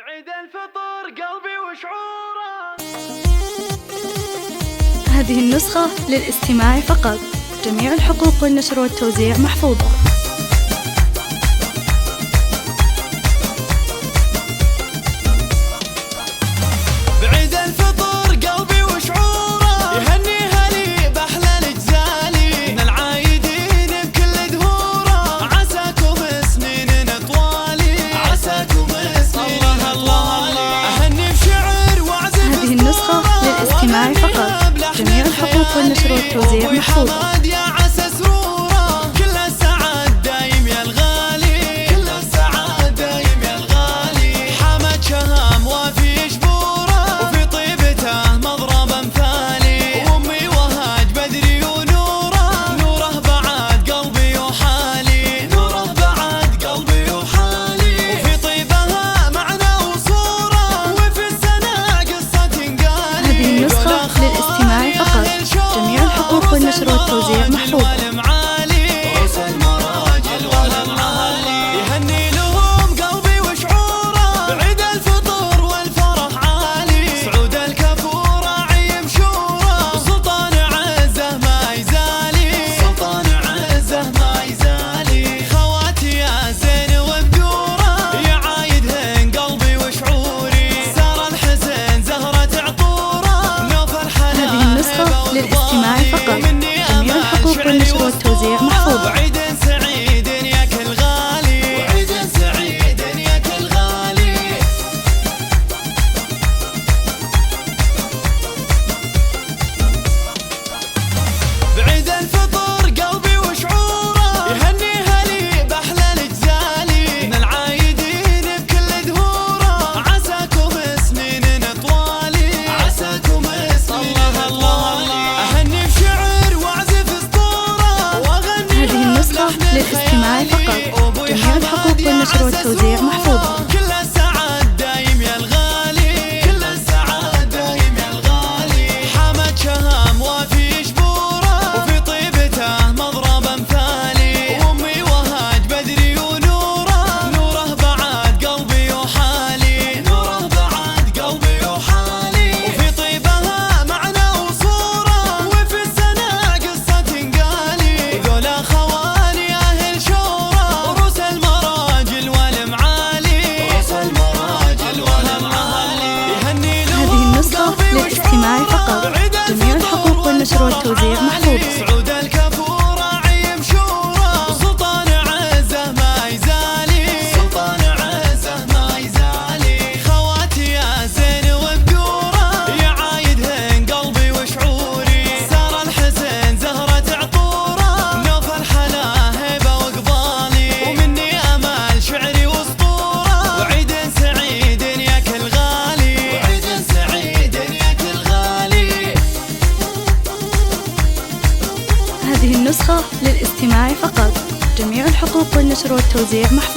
بعيد الفطر قلبي وشعوره. هذه النسخة للاستماع فقط. جميع الحقوق والنشر والتوزيع محفوظة. بعيد الفطر قلبي وشعوره، يهنيها لي بأحلى الجزالي، من العايدين بكل دهوره، عساكم سنين طوالي، عساكم سنين طوالي. أهني بشعر وأعزف هذه النسخة للاستماع فقط. جميع الحقوق والنشر والتوزيع محفوظة. والنشر والتوزيع محفوظة. يهني لهم قلبي وشعوره، بعيد الفطر والفرح عالي، سعود الكفور عيم شوره، سلطان عزه ما يزالي، سلطان عزه ما يزالي. خواتي يا زين وبدوره، يا عايدهن قلبي وشعوري، سار الحسن زهرة عطوره، نوف الحلا. هذه النسخة للاستماع فقط. جميع الحقوق والنشر والتوزيع محفوظة. وعيد سعيد يا كل غالي، وعيد سعيد يا كل غالي. بعيد الفطر قلبي وشعوره، يهنيها لي بأحلى الجزالي، من العايدين بكل دهوره، عساكم سنين طوالي، عساكم سنين طوالي. أهني بشعر وأعزف اسطوره، وأغني هذه النسخة للاستماع فقط. جميع الحقوق والنشر والتوزيع محفوظة. كل السعاد دايم يا الغالي، كل السعاد دايم يا الغالي. حمد شهام وفي جبوره، وفي طيبته مضرب امثالي، وامي وهاج بدري ونوره، نوره بعد قلبي وحالي، نوره بعد قلبي وحالي. وفي طيبها معنى وصوره، وفي السنة قصة تنقالي، ذولا خوالي اهل شوره، وروس المراجل والمعالي، روس المراجل والمعالي. يهني لهم هذه النسخة للاستماع فقط. جميع الحقوق والنشر والتوزيع محفوظة. سعود الكفور عيم شوره، سلطان عزه ما يزالي، سلطان عزه ما يزالي. خواتي يا زين وبدوره، يا عايدهن قلبي وشعوري، سار الحسن زهرة عطوره، نوف الحلا هيبة وقبالي، ومني امل شعري واسطوره. وعيد سعيد يا كل غالي، وعيد سعيد يا كل غالي. هذه النسخة للاستماع فقط. جميع الحقوق والنشر والتوزيع محفوظة.